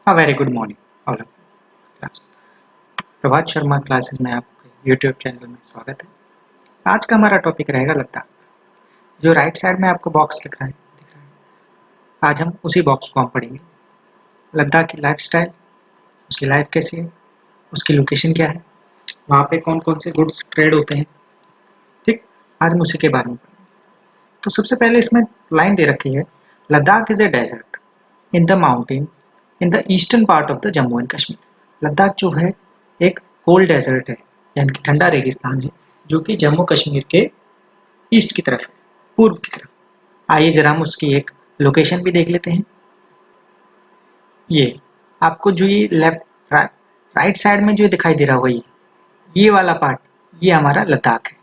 हाँ, very good morning all of class. Prabhat Sharma classes में आपके यूट्यूब चैनल में स्वागत है। आज का हमारा टॉपिक रहेगा लद्दाख। जो राइट साइड में आपको बॉक्स दिख रहा है, आज हम उसी बॉक्स को हम पढ़ेंगे। लद्दाख की लाइफस्टाइल, उसकी लाइफ कैसी है, उसकी लोकेशन क्या है, वहाँ पे कौन कौन से गुड्स ट्रेड होते हैं। ठीक, आज हम उसी के बारे में पढ़ेंगे। तो सबसे पहले इसमें लाइन दे रखी है, Ladakh is a desert in the mountain in the eastern part of the Jammu and Kashmir. Ladakh जो है एक कोल्ड डेजर्ट है, यानी कि ठंडा रेगिस्तान है, जो कि जम्मू कश्मीर के ईस्ट की तरफ है, पूर्व की तरफ। आइए जरा हम उसकी एक लोकेशन भी देख लेते हैं। ये आपको जो ये लेफ्ट राइट साइड में जो दिखाई दे रहा होगा, ये वाला पार्ट, ये हमारा लद्दाख है।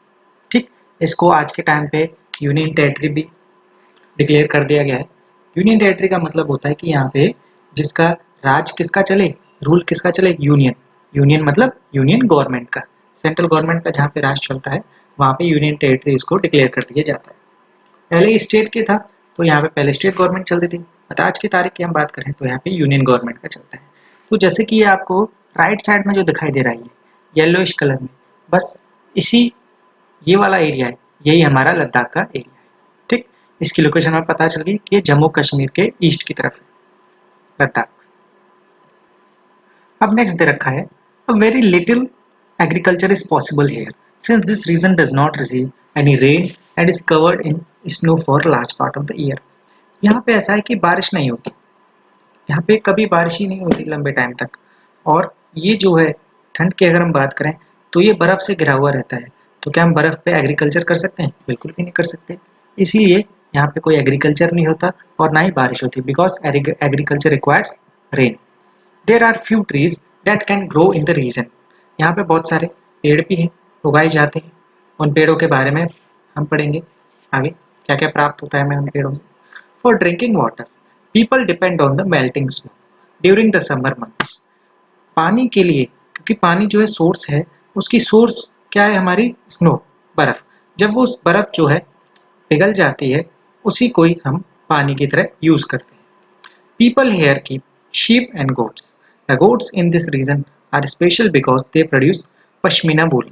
ठीक, इसको आज के टाइम पे यूनियन टेरिटरी भी डिक्लेयर कर दिया गया है। यूनियन टेरिटरी का मतलब होता है कि यहाँ पे जिसका राज किसका चले, रूल किसका चले, यूनियन। यूनियन मतलब यूनियन गवर्नमेंट का, सेंट्रल गवर्नमेंट का जहाँ पे राज चलता है, वहाँ पे यूनियन टेरिटरी इसको डिक्लेयर कर दिया जाता है। पहले स्टेट के था, तो यहाँ पे पहले स्टेट गवर्नमेंट चलती थी, बट आज की तारीख की हम बात करें तो यहाँ पे यूनियन गवर्नमेंट का चलता है। तो जैसे कि ये आपको राइट साइड में जो दिखाई दे रहा है, येलोइश कलर में, बस इसी ये वाला एरिया है, यही हमारा लद्दाख का एरिया है। ठीक, इसकी लोकेशन हमें पता चल गई कि जम्मू कश्मीर के ईस्ट की तरफ है लद्दाख। अब नेक्स्ट दे रखा है, a very little agriculture is possible here since this region does not receive any rain and is covered in snow for large part of the year. यहाँ पे ऐसा है कि बारिश नहीं होती, यहाँ पे कभी बारिश ही नहीं होती लंबे टाइम तक। और ये जो है ठंड की अगर हम बात करें तो ये बर्फ से घिरा हुआ रहता है। तो क्या हम बर्फ पे एग्रीकल्चर कर सकते हैं? बिल्कुल भी नहीं कर सकते। इसीलिए यहाँ पे कोई एग्रीकल्चर नहीं होता और ना ही बारिश होती, because agriculture requires rain. There are few trees that can grow in the region. यहाँ पे बहुत सारे पेड़ भी हैं, उगाए जाते हैं। उन पेड़ों के बारे में हम पढ़ेंगे आगे, क्या क्या प्राप्त होता है हमें उन पेड़ों से। For drinking water people depend on the melting snow during the summer months. पानी के लिए, क्योंकि पानी जो है सोर्स है, उसकी सोर्स क्या है? हमारी स्नो, बर्फ। जब वो उस बर्फ जो है पिघल जाती है, उसी को ही हम पानी की तरह यूज करते हैं। People here keep sheep and goats. The goats in this region are special because they produce pashmina wool.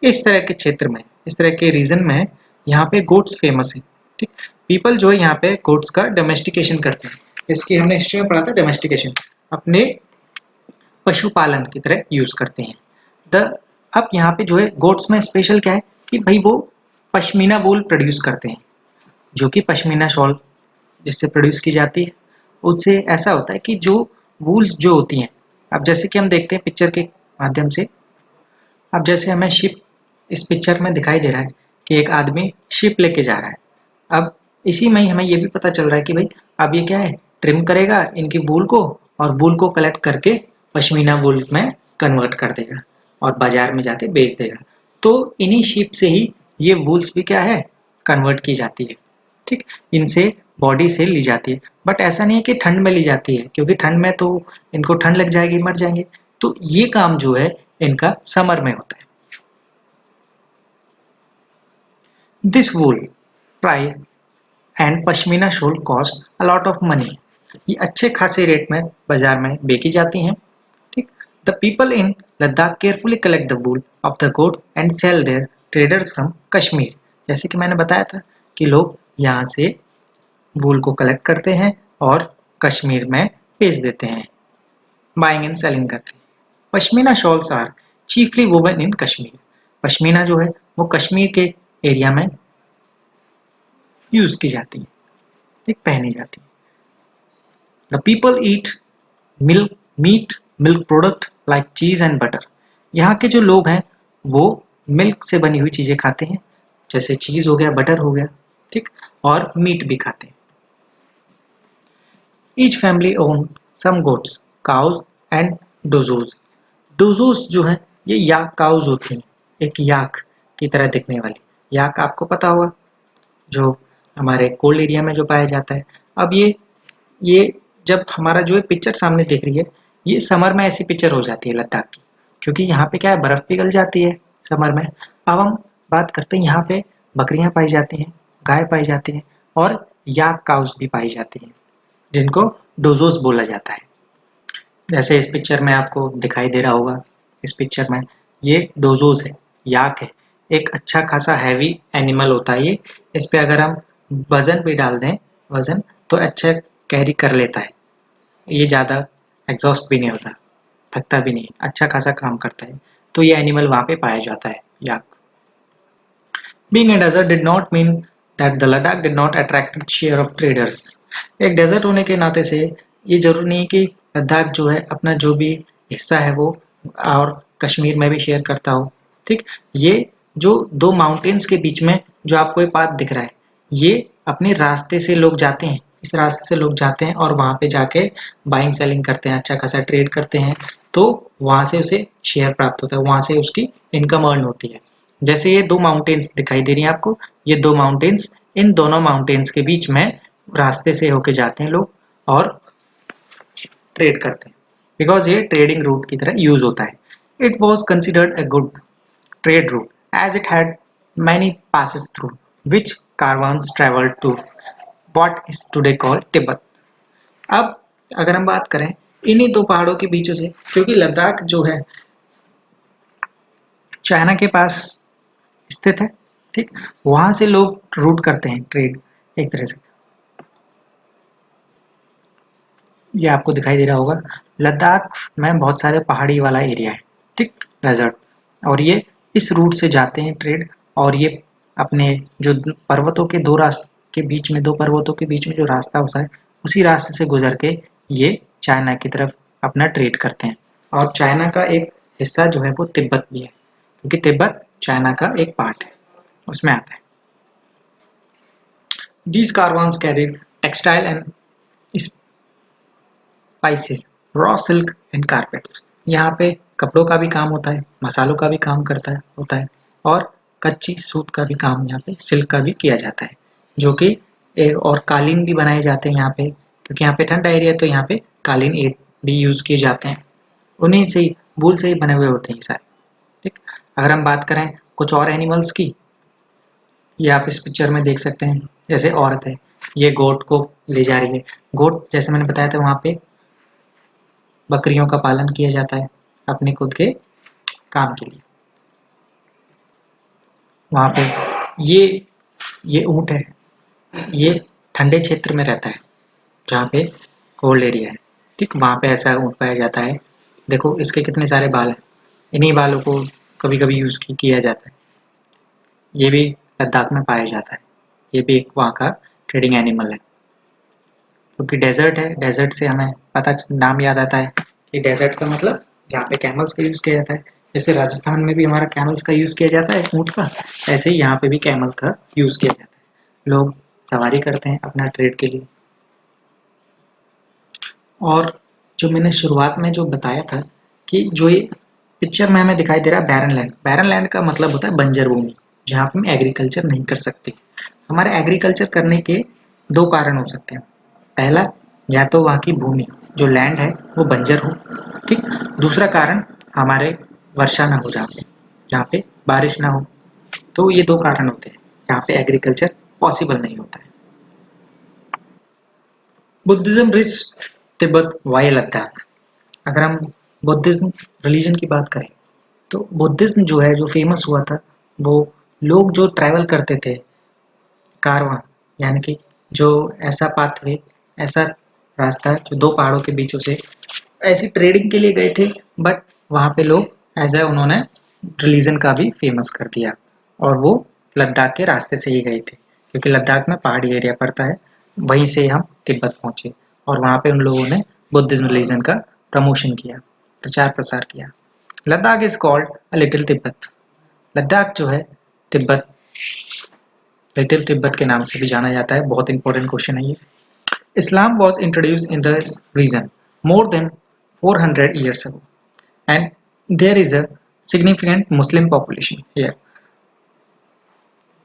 इस तरह के क्षेत्र में, इस तरह के रीजन में यहाँ पे गोट्स फेमस है। ठीक, पीपल जो है यहाँ पे गोट्स का डोमेस्टिकेशन करते हैं। इसकी हमने हिस्ट्री में पढ़ा था, डोमेस्टिकेशन अपने पशुपालन की तरह यूज करते हैं। द अब यहाँ पे जो है गोट्स में स्पेशल क्या है कि भाई वो पश्मीना वूल प्रोड्यूस करते हैं, जो कि पश्मीना शॉल जिससे प्रोड्यूस की जाती है, उससे ऐसा होता है कि जो वूल्स जो होती हैं, अब जैसे कि हम देखते हैं पिक्चर के माध्यम से, अब जैसे हमें शिप इस पिक्चर में दिखाई दे रहा है कि एक आदमी शिप लेके जा रहा है। अब इसी में ही हमें ये भी पता चल रहा है कि भाई अब ये क्या है, ट्रिम करेगा इनकी वूल को और वूल को कलेक्ट करके पश्मीना वूल में कन्वर्ट कर देगा और बाजार में जाके बेच देगा। तो इन्हीं शिप से ही ये वूल्स भी क्या है, कन्वर्ट की जाती है। ठीक, इनसे बॉडी से ली जाती है। बट ऐसा नहीं है कि ठंड में ली जाती है, क्योंकि ठंड में तो इनको ठंड लग जाएगी, मर जाएंगे। तो ये काम जो है इनका समर में होता है। This wool price and pashmina shawl cost a lot of money. ये अच्छे खासे रेट में बाजार में बेची जाती हैं। ठीक, the people in Ladakh carefully collect the wool of the goats and sell their traders from Kashmir. जैसे कि मैंने बताया था कि लोग यहाँ से वूल को कलेक्ट करते हैं और कश्मीर में बेच देते हैं, बाइंग एंड सेलिंग करते हैं। Pashmina shawls are chiefly woven in Kashmir. Pashmina जो है वो कश्मीर के एरिया में यूज की जाती है, ठीक, पहनी जाती है। The people eat milk meet milk product like चीज एंड बटर। यहाँ के जो लोग हैं वो मिल्क से बनी हुई चीजें खाते हैं, जैसे चीज हो गया, बटर हो गया, ठीक, और मीट भी खाते हैं। Each family own some goats, cows and dzos. Dzos जो है ये याक काउज होती हैं, एक याक की तरह दिखने वाली। याक आपको पता होगा, जो हमारे कोल्ड एरिया में जो पाया जाता है। अब ये जब हमारा जो है पिक्चर सामने देख रही है, ये समर में ऐसी पिक्चर हो जाती है लद्दाख की, क्योंकि यहाँ पे क्या है, बर्फ पिघल जाती है समर में। अब हम बात करते हैं, यहाँ पे बकरियां पाई जाती हैं, गाय पाई जाती हैं और याक काउस भी पाई जाती हैं, जिनको डोजोस बोला जाता है। जैसे इस पिक्चर में आपको दिखाई दे रहा होगा, इस पिक्चर में ये डोजोस है, याक है, एक अच्छा खासा हैवी एनिमल होता है ये। इस पे अगर हम वजन भी डाल दें, वजन, तो अच्छा कैरी कर लेता है, ये ज़्यादा एग्जॉस्ट भी नहीं होता, थकता भी नहीं, अच्छा खासा काम करता है। तो ये एनिमल वहाँ पे पाया जाता है, याक। Being a desert did not mean that the Ladakh did not attract share of traders. एक डेजर्ट होने के नाते से ये जरूरी नहीं कि लद्दाख जो है अपना जो भी हिस्सा है वो और कश्मीर में भी शेयर करता हो। ठीक, ये जो दो माउंटेन्स के बीच में जो आपको ये पाथ दिख रहा है, ये अपने रास्ते से लोग जाते हैं, इस रास्ते से लोग जाते हैं और वहां पे जाके बाइंग सेलिंग करते हैं, अच्छा खासा ट्रेड करते हैं, तो वहां से उसे शेयर प्राप्त होता है, वहां से उसकी इनकम अर्न होती है। जैसे ये दो माउंटेन्स दिखाई दे रही हैं आपको, ये दो माउंटेन्स, इन दोनों माउंटेन्स के बीच में रास्ते से होके जाते हैं लोग और ट्रेड करते हैं, बिकॉज ये ट्रेडिंग रूट की तरह यूज होता है। It was considered a good trade route as it had many passes through which caravans traveled to what is today called Tibet. अब अगर हम बात करें इन्हीं दो पहाड़ों के बीचों से, क्योंकि लद्दाख जो है चाइना के पास स्थित है, ठीक, वहां से लोग रूट करते हैं ट्रेड एक तरह से। ये आपको दिखाई दे रहा होगा, लद्दाख में बहुत सारे पहाड़ी वाला एरिया है, ठीक, डेजर्ट, और ये इस रूट से जाते हैं ट्रेड, और ये अपने जो पर्वतों के दो रास्ते के बीच में, दो पर्वतों के बीच में जो रास्ता होता है, उसी रास्ते से गुजर के ये चाइना की तरफ अपना ट्रेड करते हैं। और चाइना का एक हिस्सा जो है वो तिब्बत भी है, क्योंकि तिब्बत चाइना का एक पार्ट है, उसमें आता है। These caravans carried textile and spices, raw silk and carpets. यहाँ पे कपड़ों का भी काम होता है, मसालों का भी काम करता है होता है, और कच्ची सूत का भी काम यहाँ पे, सिल्क का भी किया जाता है, जो कि और कालीन भी बनाए जाते हैं यहाँ पे, क्योंकि यहाँ पे ठंडा एरिया है तो यहाँ पे कालीन भी यूज किए जाते हैं। उन्हीं से ही, वूल से ही बने हुए होते हैं ये सारे। ठीक, अगर हम बात करें कुछ और एनिमल्स की, ये आप इस पिक्चर में देख सकते हैं। जैसे औरत है, ये गोट को ले जा रही है। गोट जैसे मैंने बताया था, वहाँ पे बकरियों का पालन किया जाता है अपने खुद के काम के लिए। वहाँ पे ये ये ऊँट है, ये ठंडे क्षेत्र में रहता है जहाँ पे कोल्ड एरिया है, ठीक, वहाँ पे ऐसा ऊँट पाया जाता है। देखो इसके कितने सारे बाल हैं, इन्हीं बालों को कभी कभी यूज किया जाता है। ये भी लद्दाख में पाया जाता है, ये भी एक वहाँ का ट्रेडिंग एनिमल है। क्योंकि डेजर्ट है, डेजर्ट से हमें पता नाम याद आता है कि डेजर्ट का मतलब जहाँ पे कैमल्स का यूज किया जाता है। जैसे राजस्थान में भी हमारा कैमल्स का यूज किया जाता है, ऊँट का, ऐसे ही यहाँ पे भी कैमल का यूज किया जाता है। लोग सवारी करते हैं अपना ट्रेड के लिए। और जो मैंने शुरुआत में जो बताया था कि जो ये पिक्चर में हमें दिखाई दे रहा है बैरन लैंड, बैरन लैंड का मतलब होता है बंजर भूमि, जहाँ पे हम एग्रीकल्चर नहीं कर सकते। हमारे एग्रीकल्चर करने के दो कारण हो सकते हैं। पहला, या तो वहाँ की भूमि जो लैंड है वो बंजर हो, ठीक। दूसरा कारण, हमारे वर्षा ना हो जहाँ पे बारिश ना हो। तो ये दो कारण होते हैं जहाँ पे एग्रीकल्चर पॉसिबल नहीं होता है। Buddhism rich Tibet via Ladakh. अगर हम बुद्धिज्म रिलीजन की बात करें, तो बुद्धिज्म जो है, जो फेमस हुआ था, वो लोग जो ट्रैवल करते थे कारवां, यानी कि जो ऐसा पाथवे, ऐसा रास्ता जो दो पहाड़ों के बीचों से ऐसी ट्रेडिंग के लिए गए थे, बट वहाँ पे लोग ऐसा उन्होंने रिलीजन का भी फेमस कर दिया, और वो लद्दाख के रास्ते से ही गए थे, क्योंकि लद्दाख में पहाड़ी एरिया पड़ता है, वहीं से हम तिब्बत पहुंचे, और वहाँ पे उन लोगों ने बुद्धिज्म रिलीजन का प्रमोशन किया, प्रचार प्रसार किया। Ladakh is called a little Tibet. Ladakh जो है तिब्बत, लिटिल तिब्बत के नाम से भी जाना जाता है। बहुत इंपॉर्टेंट क्वेश्चन है ये। Islam was introduced in this region more than 400 years ago, and there is a significant Muslim population here.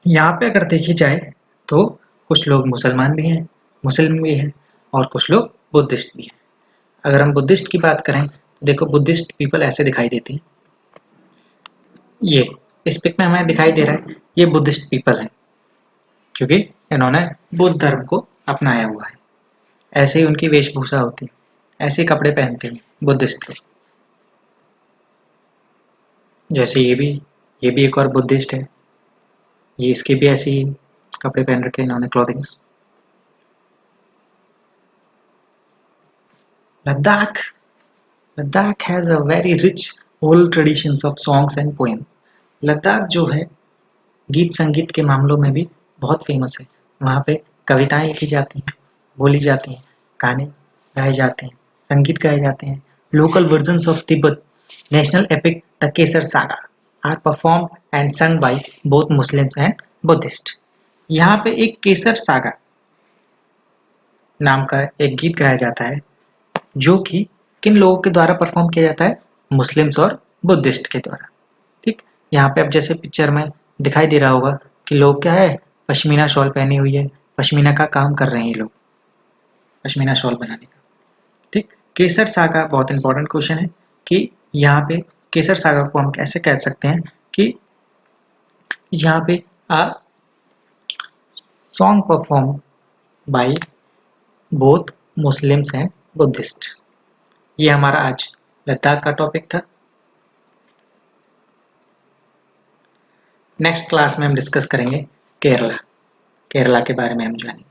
यहाँ पे अगर देखी जाए तो कुछ लोग मुसलमान भी हैं, मुस्लिम भी हैं, और कुछ लोग बुद्धिस्ट भी हैं। अगर हम बुद्धिस्ट की बात करें तो देखो बुद्धिस्ट पीपल ऐसे दिखाई देते हैं। ये इस पिक में हमें दिखाई दे रहा है, ये बुद्धिस्ट पीपल है, क्योंकि इन्होंने बुद्ध धर्म को अपनाया हुआ है। ऐसे ही उनकी वेशभूषा होती है, ऐसे कपड़े पहनते हैं। बुद्धिस्ट लोग। जैसे ये भी एक और बुद्धिस्ट है, ये इसके भी ऐसे ही कपड़े पहन रखे इन्होंने, clothings. Ladakh Ladakh has a very rich old traditions of songs and poem. Ladakh जो है गीत संगीत के मामलों में भी बहुत फेमस है। वहाँ पे कविताएं लिखी जाती हैं, बोली जाती हैं, गाने गाए जाते हैं, संगीत गाए जाते हैं। Local versions of Tibet national epic the Kesar saga are perform and sung by both Muslims and Buddhist। यहाँ पे एक केसर सागा नाम का एक गीत गाया जाता है, जो कि किन लोगों के द्वारा परफॉर्म किया जाता है? मुस्लिम्स और बुद्धिस्ट के द्वारा। ठीक, यहाँ पे अब जैसे पिक्चर में दिखाई दे रहा होगा कि लोग क्या है, पश्मीना शॉल पहनी हुई है, पश्मीना का काम कर रहे हैं ये लोग, पश्मीना शॉल बनाने का। ठीक, केसर सागा बहुत इंपॉर्टेंट क्वेश्चन है कि यहाँ पे केसर सागा को हम कैसे कह सकते हैं कि यहाँ पे आ song perform by both Muslims and Buddhist. ये हमारा आज लद्दाख का टॉपिक था। नेक्स्ट क्लास में हम डिस्कस करेंगे केरला, केरला के बारे में हम जानेंगे।